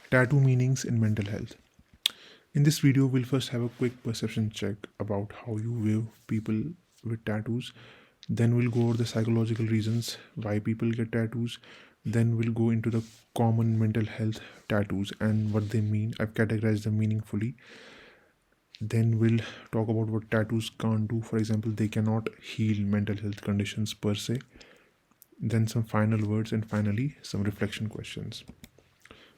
Tattoo meanings in mental health. In this video, we'll first have a quick perception check about how you view people with tattoos. Then we'll go over the psychological reasons why people get tattoos. Then we'll go into the common mental health tattoos and what they mean. I've categorized them meaningfully. Then we'll talk about what tattoos can't do. For example, they cannot heal mental health conditions per se. Then some final words, and finally, some reflection questions.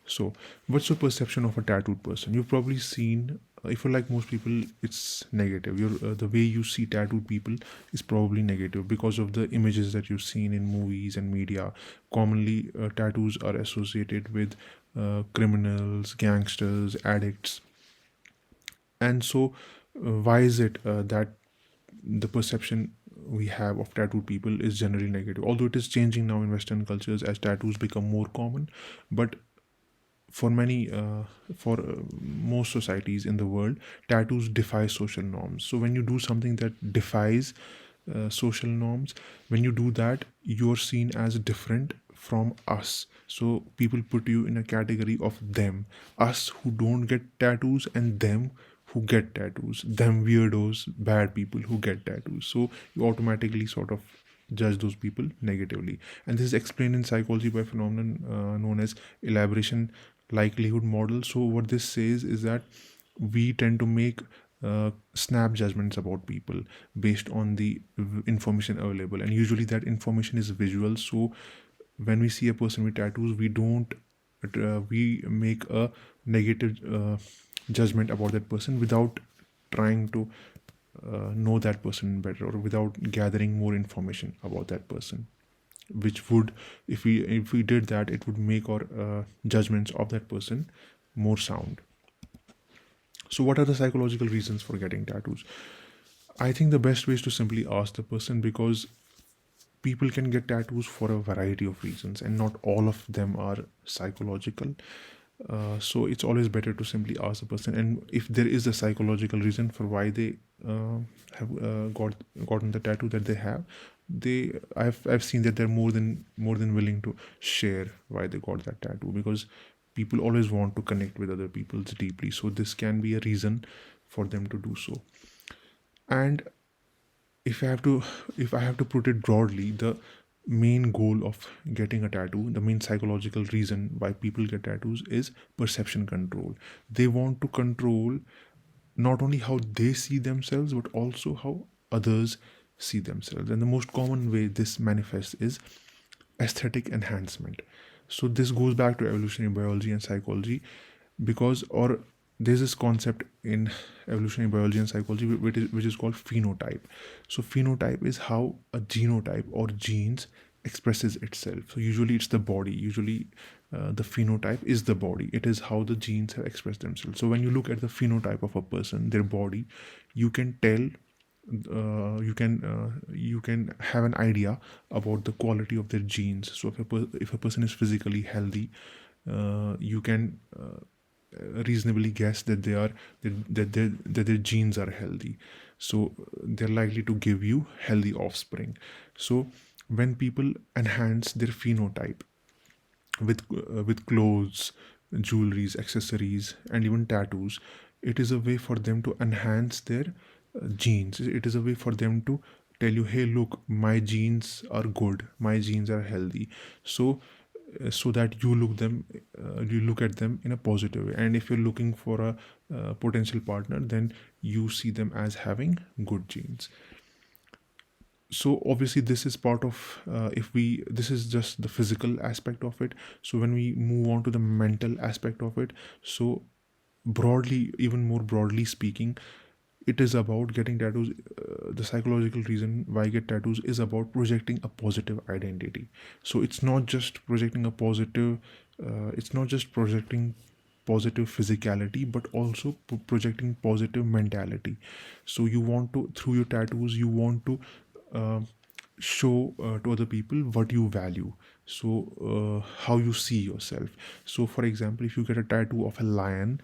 So, what's your perception of a tattooed person? You've probably seen, if you're like most people, it's negative. The way you see tattooed people is probably negative because of the images that you've seen in movies and media. Commonly, tattoos are associated with criminals, gangsters, addicts, and so why is it that the perception we have of tattooed people is generally negative? Although it is changing now in Western cultures as tattoos become more common, but for many for most societies in the world, tattoos defy social norms. So when you do something that defies social norms, when you do that, you're seen as different from us. So people put you in a category of them, us who don't get tattoos, and them who get tattoos, them weirdos, bad people who get tattoos. So you automatically sort of judge those people negatively. And this is explained in psychology by a phenomenon known as elaboration likelihood model. So what this says is that we tend to make snap judgments about people based on the information available, and usually that information is visual. So when we see a person with tattoos, we don't we make a negative judgment about that person without trying to know that person better, or without gathering more information about that person, which would, if we did that, it would make our judgments of that person more sound. So what are the psychological reasons for getting tattoos? I think the best way is to simply ask the person, because people can get tattoos for a variety of reasons and not all of them are psychological. So it's always better to simply ask the person, and if there is a psychological reason for why they have gotten the tattoo that they have, I've seen that they're more than willing to share why they got that tattoo, because people always want to connect with other people deeply. So this can be a reason for them to do so. And if I have to if I have to put it broadly, the main goal of getting a tattoo, the main psychological reason why people get tattoos is perception control. They want to control not only how they see themselves, but also how others see themselves. And the most common way this manifests is aesthetic enhancement. So this goes back to evolutionary biology and psychology, because or there's this concept in evolutionary biology and psychology which is called phenotype. So phenotype is how a genotype or genes expresses itself. So usually it's the body. Usually the phenotype is the body. It is how the genes have expressed themselves. So when you look at the phenotype of a person, their body, you can tell you can have an idea about the quality of their genes. So if a person is physically healthy, you can reasonably guess that their genes are healthy. So they're likely to give you healthy offspring. So when people enhance their phenotype with clothes, jewelries, accessories, and even tattoos, it is a way for them to enhance their genes. It is a way for them to tell you, hey, look, my genes are good, my genes are healthy. So so that you look at them in a positive way. And if you're looking for a potential partner, then you see them as having good genes. So obviously this is part of if we this is just the physical aspect of it. So when we move on to the mental aspect of it, so broadly, even more broadly speaking, it is about getting tattoos. The psychological reason why I get tattoos is about projecting a positive identity. So it's not just projecting a positive it's not just projecting positive physicality, but also projecting positive mentality. So you want to, through your tattoos, you want to uh, show to other people what you value. So how you see yourself. So for example, if you get a tattoo of a lion,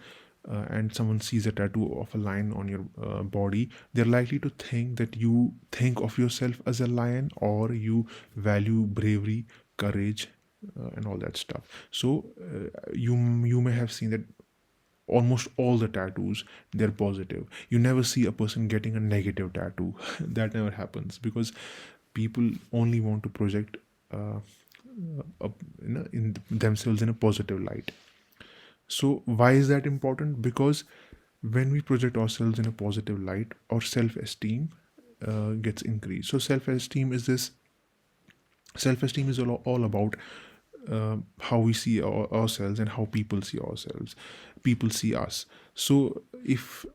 and someone sees a tattoo of a lion on your body, they're likely to think that you think of yourself as a lion, or you value bravery, courage, and all that stuff. So you may have seen that almost all the tattoos, they're positive. You never see a person getting a negative tattoo. That never happens, because people only want to project uh, in themselves in a positive light. So why is that important? Because when we project ourselves in a positive light, our self-esteem gets increased. So self-esteem is all about how we see ourselves and how people see ourselves, people see us. So if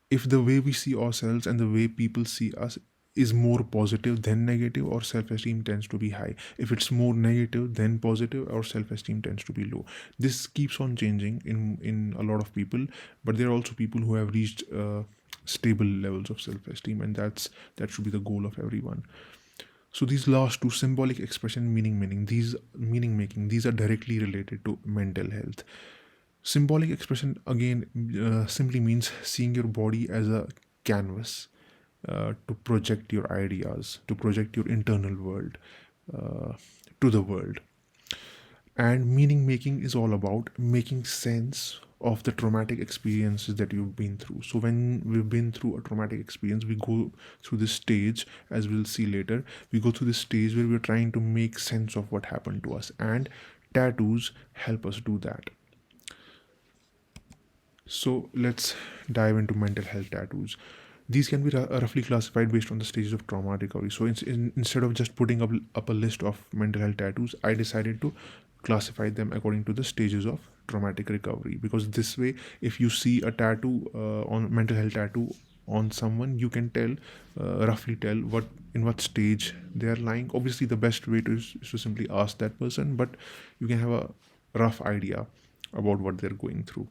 the way we see ourselves and the way people see us is more positive than negative, our self-esteem tends to be high. If it's more negative than positive, our self-esteem tends to be low. This keeps on changing in a lot of people, but there are also people who have reached stable levels of self-esteem, and that should be the goal of everyone. So these last two, symbolic expression, meaning making, these are directly related to mental health. Symbolic expression again simply means seeing your body as a canvas to project your ideas, to project your internal world uh, to the world. And meaning making is all about making sense of the traumatic experiences that you've been through. So when we've been through a traumatic experience, we go through this stage, as we'll see later, we go through this stage where we're trying to make sense of what happened to us, and tattoos help us do that. So let's dive into mental health tattoos. These can be roughly classified based on the stages of trauma recovery. So instead of just putting up a list of mental health tattoos, I decided to classify them according to the stages of traumatic recovery. Because this way, if you see a tattoo on mental health tattoo on someone, you can roughly tell what stage they are lying. Obviously, the best way is to simply ask that person, but you can have a rough idea about what they're going through.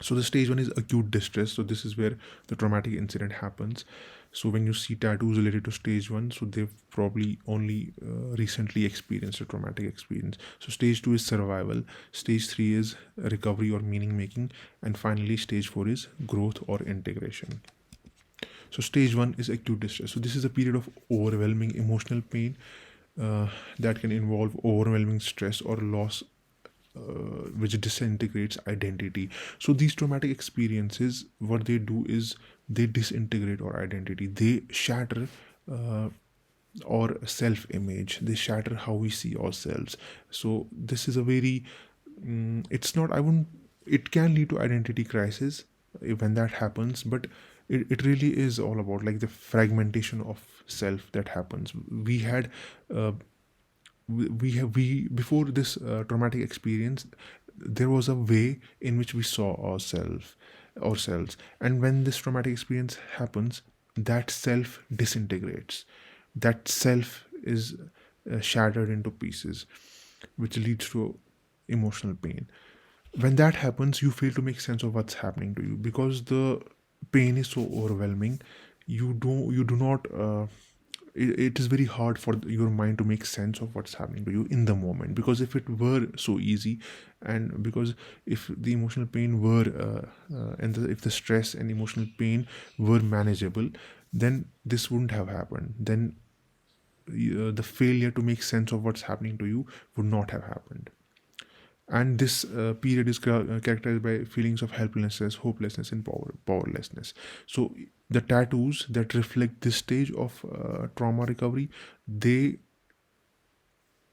So the stage one is acute distress. So this is where the traumatic incident happens. So when you see tattoos related to stage one, so they've probably only recently experienced a traumatic experience. So stage two is survival, stage three is recovery or meaning making, and finally stage four is growth or integration. So stage one is acute distress. So this is a period of overwhelming emotional pain that can involve overwhelming stress or loss, which disintegrates identity. So these traumatic experiences, what they do is they disintegrate our identity. They shatter our self-image. They shatter how we see ourselves. So this is a very, it's not. I wouldn't. It can lead to identity crisis when that happens, but it really is all about like the fragmentation of self that happens. We had we before this traumatic experience, there was a way in which we saw ourselves, and when this traumatic experience happens, that self disintegrates, that self is shattered into pieces, which leads to emotional pain. When that happens, you fail to make sense of what's happening to you because the pain is so overwhelming. You do not it is very hard for your mind to make sense of what's happening to you in the moment, because if it were so easy, and because if the emotional pain were if the stress and emotional pain were manageable, then this wouldn't have happened. Then the failure to make sense of what's happening to you would not have happened. And this period is characterized by feelings of helplessness, hopelessness, and powerlessness. So the tattoos that reflect this stage of trauma recovery, they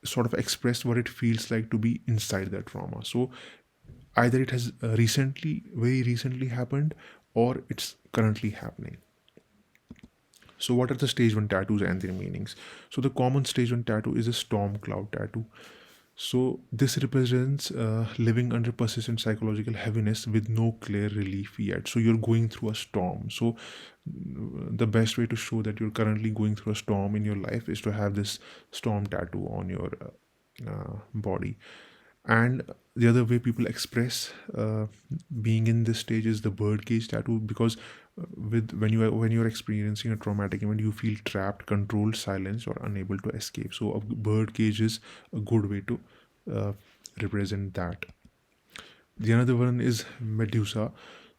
sort of express what it feels like to be inside that trauma. So either it has very recently happened, or it's currently happening. So what are the stage 1 tattoos and their meanings? So the common stage 1 tattoo is a storm cloud tattoo. So this represents living under persistent psychological heaviness with no clear relief yet. So you're going through a storm. So the best way to show that you're currently going through a storm in your life is to have this storm tattoo on your body. And the other way people express being in this stage is the birdcage tattoo, because with when you're experiencing a traumatic event, you feel trapped, controlled, silenced, or unable to escape. So a birdcage is a good way to uh, represent that. The another one is Medusa.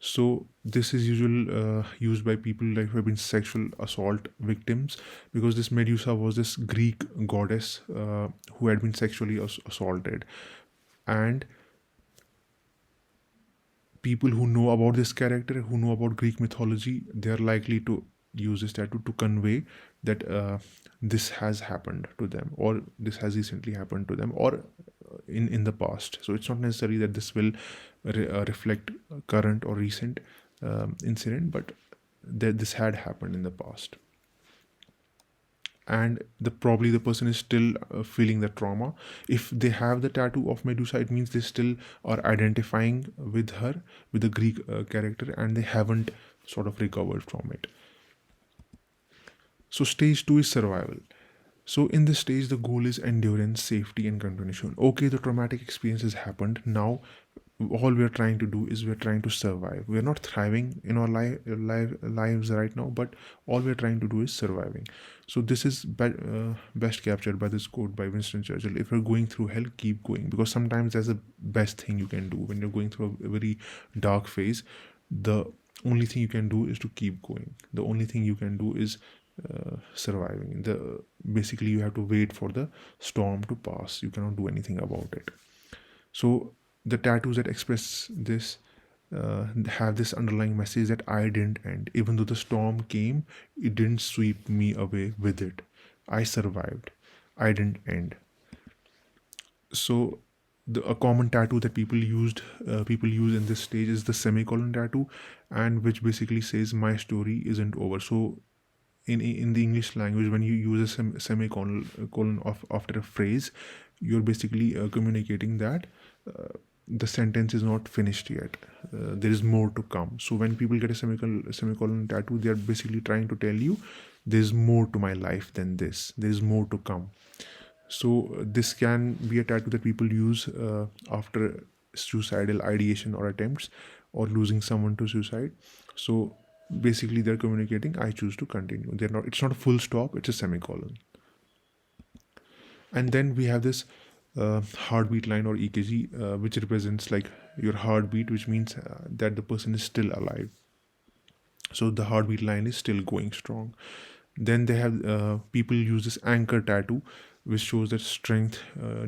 So this is usually used by people like who have been sexual assault victims, because this Medusa was this Greek goddess who had been sexually assaulted. And people who know about this character, who know about Greek mythology, they are likely to use this tattoo to convey that this has happened to them, or this has recently happened to them, or in the past. So it's not necessary that this will reflect current or recent incident, but that this had happened in the past. And probably the person is still feeling the trauma. If they have the tattoo of Medusa, it means they still are identifying with her, with the Greek character, and they haven't sort of recovered from it. So stage 2 is survival. So in this stage, the goal is endurance, safety, and continuation. Okay, the traumatic experience has happened. Now all we are trying to do is we're trying to survive. We're not thriving in our lives right now, but all we're trying to do is surviving. So this is best captured by this quote by Winston Churchill: if you're going through hell, keep going. Because sometimes that's the best thing you can do when you're going through a very dark phase. The only thing you can do is to keep going. The only thing you can do is surviving. Basically you have to wait for the storm to pass. You cannot do anything about it. So the tattoos that express this have this underlying message that I didn't end. Even though the storm came, it didn't sweep me away with it. I survived. I didn't end. So a common tattoo that people use in this stage is the semicolon tattoo, and which basically says my story isn't over. So in the English language, when you use a semicolon after a phrase, you're basically communicating that the sentence is not finished yet. There is more to come. So when people get a semicolon tattoo, they are basically trying to tell you there's more to my life than this. There's more to come. So this can be a tattoo that people use after suicidal ideation or attempts, or losing someone to suicide. So basically they're communicating I choose to continue. It's not a full stop, it's a semicolon. And then we have this heartbeat line, or EKG, which represents like your heartbeat, which means that the person is still alive. So the heartbeat line is still going strong. Then they have people use this anchor tattoo, which shows that strength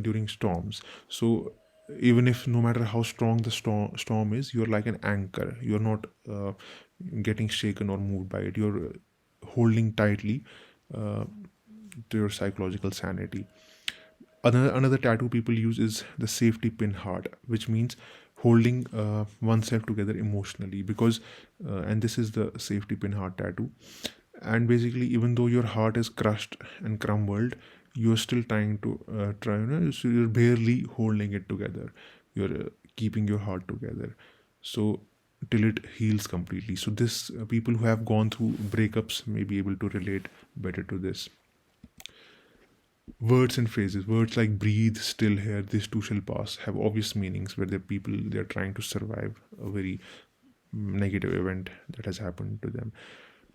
during storms. So even if no matter how strong the storm is, you're like an anchor. You're not getting shaken or moved by it. You're holding tightly to your psychological sanity. Another tattoo people use is the safety pin heart, which means holding oneself together emotionally. Because and this is the safety pin heart tattoo. And basically, even though your heart is crushed and crumbled, you're still trying to so you're barely holding it together. You're keeping your heart together, so till it heals completely. So this people who have gone through breakups may be able to relate better to this. Words and phrases. Words like breathe, still here, this too shall pass have obvious meanings, where they're trying to survive a very negative event that has happened to them.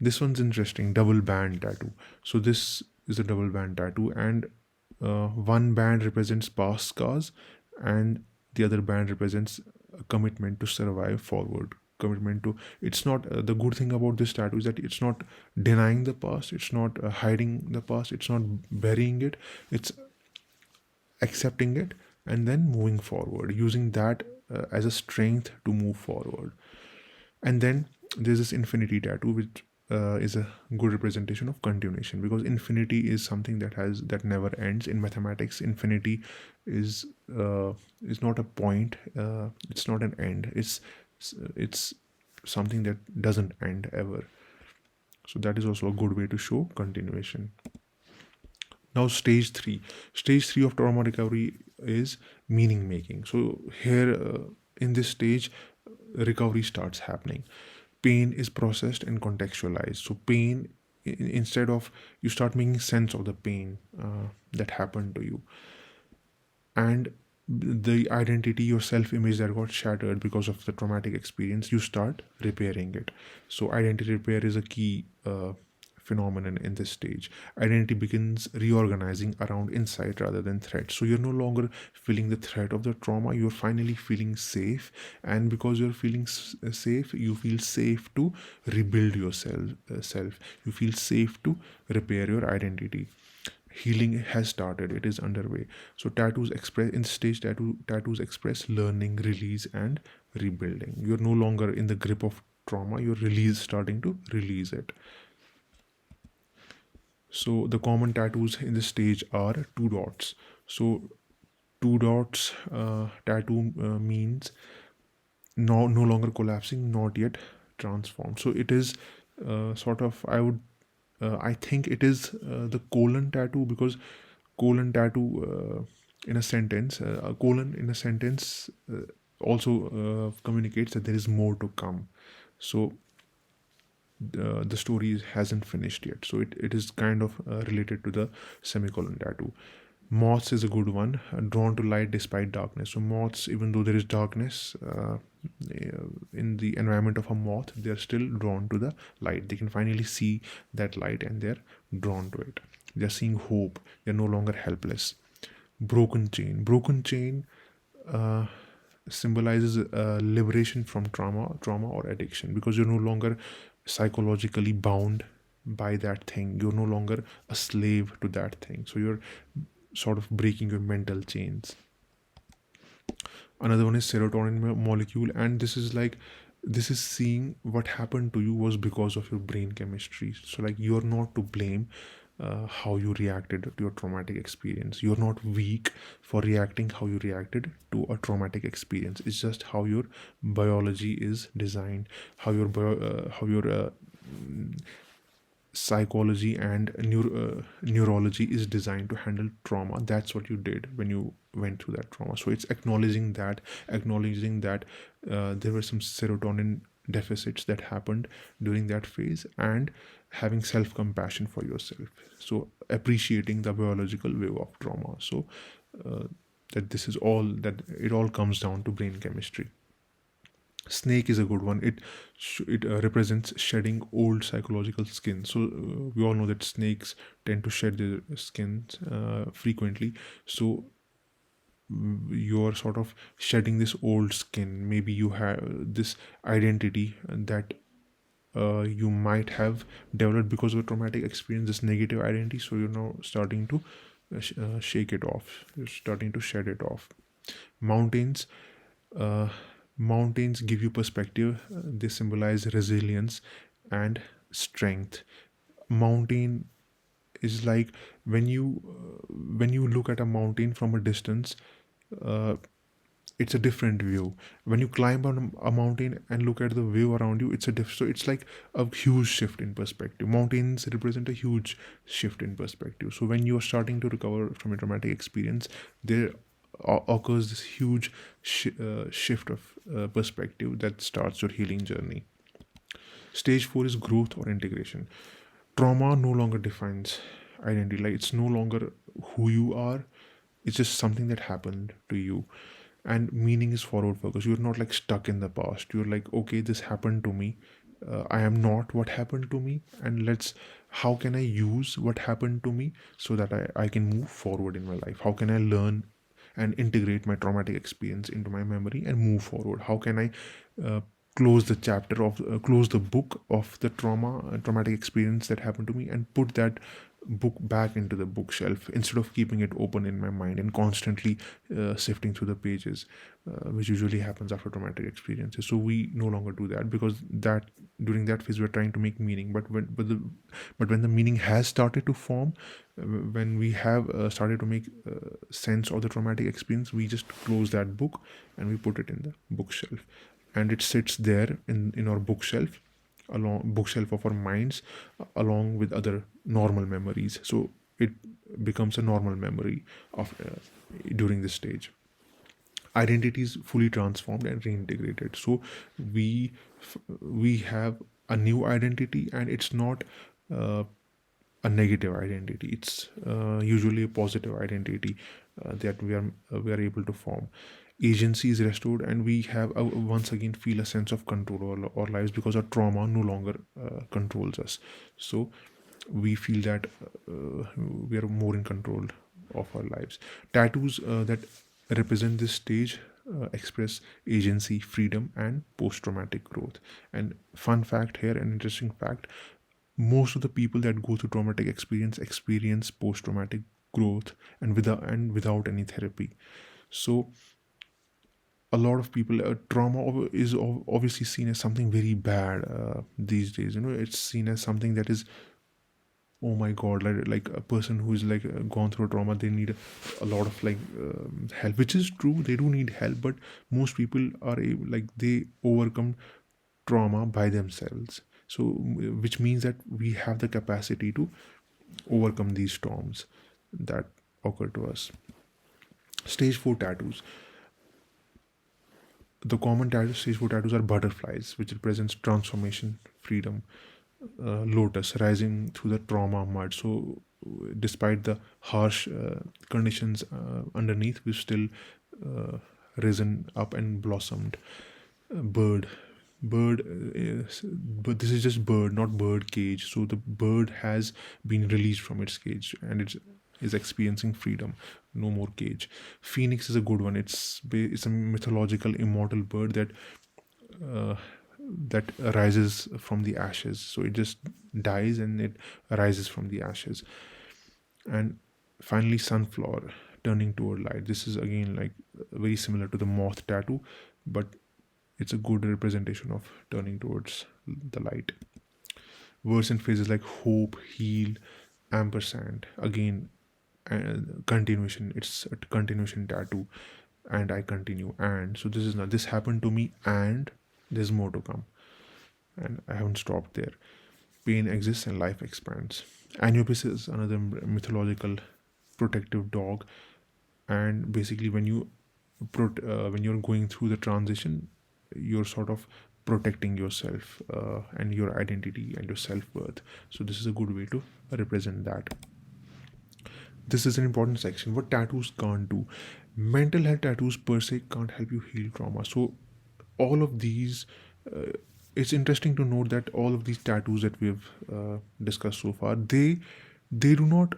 This one's interesting, double band tattoo. So this is a double band tattoo, and one band represents past scars, and the other band represents a commitment to survive forward. Commitment to, it's not the good thing about this tattoo is that it's not denying the past, it's not hiding the past, it's not burying it, it's accepting it and then moving forward, using that as a strength to move forward. And then there's this infinity tattoo, which is a good representation of continuation, because infinity is something that never ends. In mathematics, infinity is not a point, it's not an end, it's something that doesn't end ever. So that is also a good way to show continuation. Now stage 3 of trauma recovery is meaning making. So here in this stage, recovery starts happening. Pain is processed and contextualized. So pain, instead of, you start making sense of the pain that happened to you, and the identity, your self-image that got shattered because of the traumatic experience, you start repairing it. So identity repair is a key phenomenon in this stage. Identity begins reorganizing around insight rather than threat. So you're no longer feeling the threat of the trauma, you're finally feeling safe. And because you're feeling safe, you feel safe to rebuild yourself. You feel safe to repair your identity. Healing has started, it is underway. So tattoos express in stage tattoos express learning, release, and rebuilding. You're no longer in the grip of trauma, you're starting to release it. So the common tattoos in this stage are two dots. So two dots tattoo means no longer collapsing, not yet transformed. So it is sort of, I think it is the colon tattoo, because colon tattoo in a sentence a colon in a sentence also communicates that there is more to come. So the story hasn't finished yet, so it is kind of related to the semicolon tattoo. Moths is a good one, drawn to light despite darkness. So moths, even though there is darkness in the environment of a moth, they are still drawn to the light. They can finally see that light and they're drawn to it. They're seeing hope. They're no longer helpless. Broken chain uh, symbolizes liberation from trauma or addiction, because you're no longer psychologically bound by that thing. You're no longer a slave to that thing. So you're sort of breaking your mental chains. Another one is serotonin molecule, and this is seeing what happened to you was because of your brain chemistry. So like, you're not to blame how you reacted to your traumatic experience. You're not weak for reacting how you reacted to a traumatic experience. It's just how your biology is designed, how your psychology and neurology is designed to handle trauma. That's what you did when you went through that trauma. So it's acknowledging that there were some serotonin deficits that happened during that phase, and having self-compassion for yourself. So appreciating the biological wave of trauma. So that this is all that it all comes down to brain chemistry. Snake is a good one. It represents shedding old psychological skin. So we all know that snakes tend to shed their skins frequently. So you're sort of shedding this old skin. Maybe you have this identity that you might have developed because of a traumatic experience, this negative identity. So you're now starting to shake it off. You're starting to shed it off. Mountains. Uh, Mountains give you perspective. They symbolize resilience and strength. Mountain is like, when you look at a mountain from a distance, uh, it's a different view. When you climb on a mountain and look at the view around you, it's a so it's like a huge shift in perspective. Mountains represent a huge shift in perspective. So when you are starting to recover from a traumatic experience, there occurs this huge shift of perspective that starts your healing journey. Stage 4 is growth or integration. Trauma no longer defines identity. Like, it's no longer who you are, it's just something that happened to you. And meaning is forward focus. You're not like stuck in the past. You're like, okay, this happened to me. I am not what happened to me, and how can I use what happened to me so that I can move forward in my life? How can I learn and integrate my traumatic experience into my memory and move forward? How can I uh, close the book of the traumatic experience that happened to me, and put that book back into the bookshelf, instead of keeping it open in my mind and constantly sifting through the pages, which usually happens after traumatic experiences. So we no longer do that, because that during that phase we're trying to make meaning. But when the meaning has started to form, when we have started to make sense of the traumatic experience, we just close that book and we put it in the bookshelf, and it sits there in our bookshelf of our minds, along with other normal memories. So it becomes a normal memory of during this stage. Identity is fully transformed and reintegrated. So we we have a new identity, and it's not uh, a negative identity. It's usually a positive identity that we are able to form. Agency is restored, and we have once again feel a sense of control over our lives, because our trauma no longer controls us. So we feel that we are more in control of our lives. Tattoos that represent this stage express agency, freedom, and post traumatic growth. And fun fact here, an interesting fact, most of the people that go through traumatic experience post traumatic growth and without any therapy. So a lot of people, trauma is obviously seen as something very bad these days. It's seen as something that is, oh my god, like a person who is like gone through a trauma, they need a lot of like help, which is true, they do need help, but most people are able, like they overcome trauma by themselves. So which means that we have the capacity to overcome these storms that occur to us. Stage 4 tattoos. The common stage 4 tattoos are butterflies, which represents transformation, freedom. Lotus rising through the trauma mud. So, despite the harsh conditions underneath, we've still risen up and blossomed. Bird. Bird is, but this is just bird, not bird cage. So the bird has been released from its cage and it is experiencing freedom. No more cage. Phoenix is a good one. It's a mythological immortal bird uh, that arises from the ashes. So it just dies and it arises from the ashes. And finally, sunflower turning toward light. This is again like very similar to the moth tattoo, but it's a good representation of turning towards the light. Words and phrases like hope, heal, ampersand. Again, continuation. It's a continuation tattoo. And I continue. And so this is not, this happened to me, and there's more to come. And I haven't stopped there. Pain exists and life expands. Anubis is another mythological protective dog, and basically when you're going through the transition, you're sort of protecting yourself and your identity and your self-worth. So this is a good way to represent that. This is an important section. What tattoos can't do. Mental health tattoos per se can't help you heal trauma. So all of these, it's interesting to note that all of these tattoos that we've discussed so far, they do not,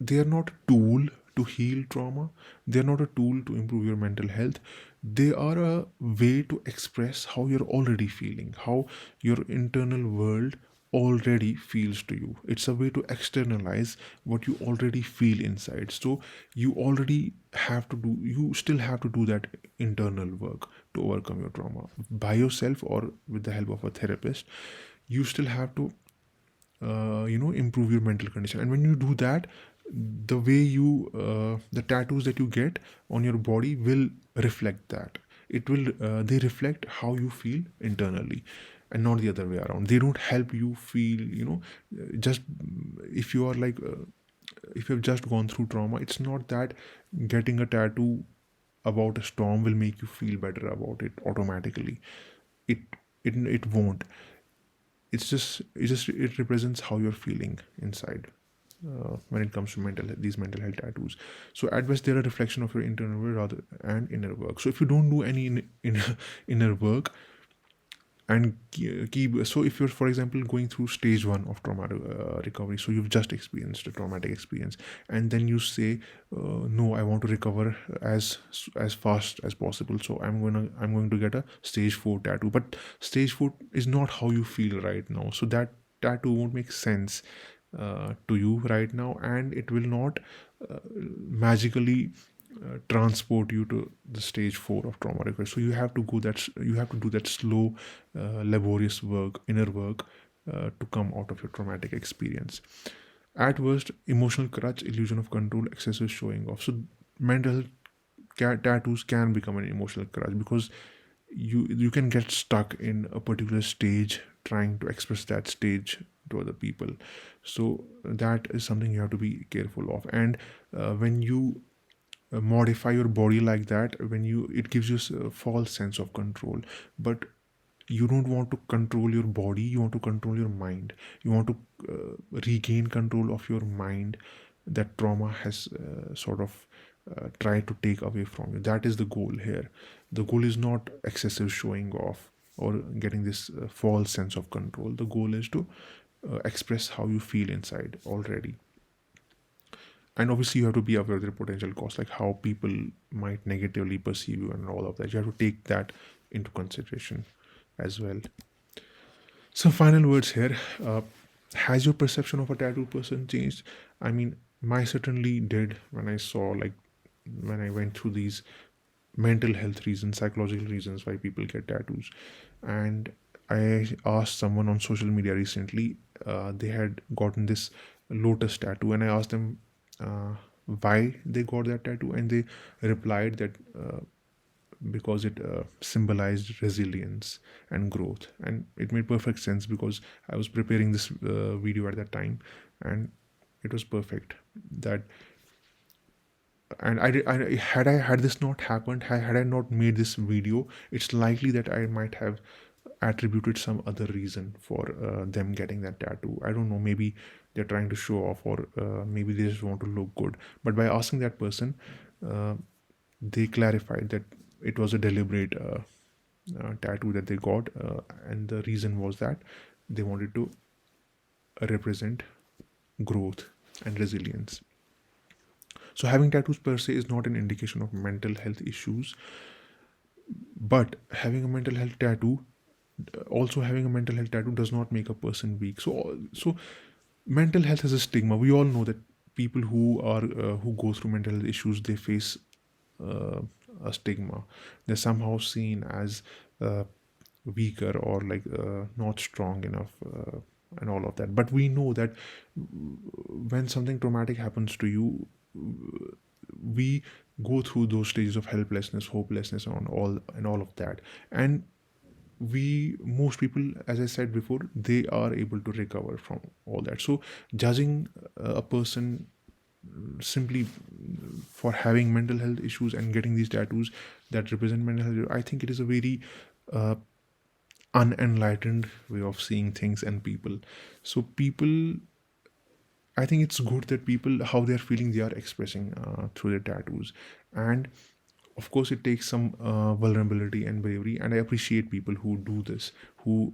they are not a tool to heal trauma. They are not a tool to improve your mental health. They are a way to express how you're already feeling, how your internal world already feels to you. It's a way to externalize what you already feel inside. So you still have to do that internal work to overcome your trauma by yourself or with the help of a therapist. You still have to improve your mental condition, and when you do that, the tattoos that you get on your body will reflect that. They reflect how you feel internally, and not the other way around. They don't help you feel, just if you are like if you've just gone through trauma, it's not that getting a tattoo about a storm will make you feel better about it automatically. It won't. It represents how you're feeling inside when it comes to these mental health tattoos. So at best, they're a reflection of your internal world rather and inner work. So if you don't do any inner work and keep, so if you're, for example, going through stage 1 of trauma recovery, so you've just experienced a traumatic experience, and then you say, no, I want to recover as fast as possible, so I'm going to get a stage 4 tattoo. But stage 4 is not how you feel right now, so that tattoo won't make sense to you right now, and it will not magically transport you to the stage 4 of trauma recovery. So you have to do that slow, laborious work, inner work, to come out of your traumatic experience. At worst, emotional crutch, illusion of control, excessive showing off. So mental health tattoos can become an emotional crutch, because you can get stuck in a particular stage trying to express that stage to other people. So that is something you have to be careful of. And when you modify your body like that, it gives you a false sense of control. But you don't want to control your body, you want to control your mind. You want to regain control of your mind that trauma has sort of tried to take away from you. That is the goal here. The goal is not excessive showing off or getting this false sense of control. The goal is to express how you feel inside already. And obviously you have to be aware of the potential cost, like how people might negatively perceive you and all of that. You have to take that into consideration as well. Some final words here. Has your perception of a tattoo person changed? I mean, my certainly did when I saw, like, when I went through these mental health reasons, psychological reasons why people get tattoos. And I asked someone on social media recently, they had gotten this lotus tattoo, and I asked them why they got that tattoo, and they replied that because it symbolized resilience and growth. And it made perfect sense because I was preparing this video at that time, and it was perfect. That and I had this not happened, had I not made this video, it's likely that I might have attributed some other reason for them getting that tattoo. I don't know, maybe they're trying to show off, or maybe they just want to look good. But by asking that person, uh, they clarified that it was a deliberate tattoo that they got, and the reason was that they wanted to represent growth and resilience. So having tattoos per se is not an indication of mental health issues, but having a mental health tattoo, also having a mental health tattoo does not make a person weak. So mental health has a stigma. We all know that people who go through mental health issues, they face uh, a stigma. They're somehow seen as uh, weaker, or like not strong enough, and all of that. But we know that when something traumatic happens to you, we go through those stages of helplessness, hopelessness, and all of that. And we, most people, as I said before, they are able to recover from all that. So judging a person simply for having mental health issues and getting these tattoos that represent mental health, I think it is a very uh, unenlightened way of seeing things and people. So people, I think it's good that people, how they're feeling, they are expressing through their tattoos. And of course, it takes some vulnerability and bravery. And I appreciate people who do this, who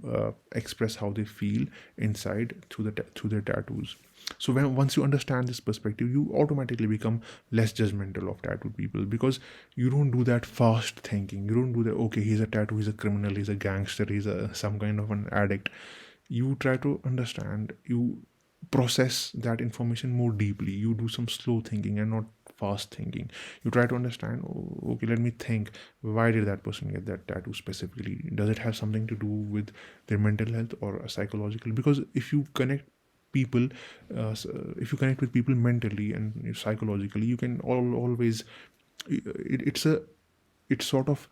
express how they feel inside through their tattoos. So once you understand this perspective, you automatically become less judgmental of tattooed people, because you don't do that fast thinking. You don't do that, okay, he's a tattoo, he's a criminal, he's a gangster, he's a some kind of an addict. You try to understand, you process that information more deeply. You do some slow thinking and not fast thinking. You try to understand, oh, okay, let me think, why did that person get that tattoo specifically? Does it have something to do with their mental health or psychological? Because if you connect people, if you connect with people mentally and psychologically, you can always, it's a, it's sort of,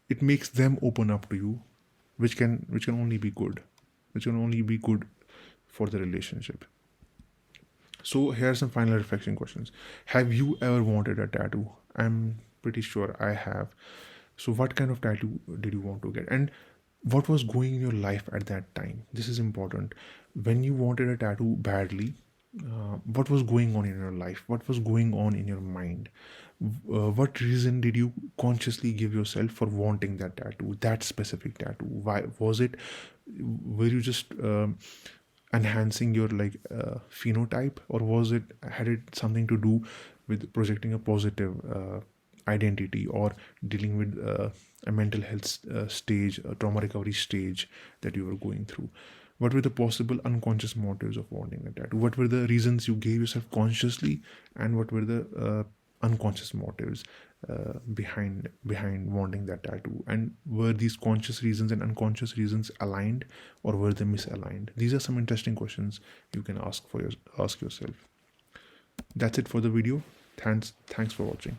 it makes them open up to you, which can only be good, which can only be good for the relationship. So here are some final reflection questions. Have you ever wanted a tattoo? I'm pretty sure I have. So what kind of tattoo did you want to get? And what was going in your life at that time? This is important. When you wanted a tattoo badly, what was going on in your life? What was going on in your mind? What reason did you consciously give yourself for wanting that tattoo, that specific tattoo? Why was it? Were you just enhancing your like phenotype, or was it, had it something to do with projecting a positive identity, or dealing with a mental health stage, a trauma recovery stage that you were going through? What were the possible unconscious motives of wanting a tattoo? What were the reasons you gave yourself consciously, and what were the unconscious motives behind wanting that tattoo? And were these conscious reasons and unconscious reasons aligned, or were they misaligned? These are some interesting questions you can ask yourself. That's it for the video. Thanks for watching.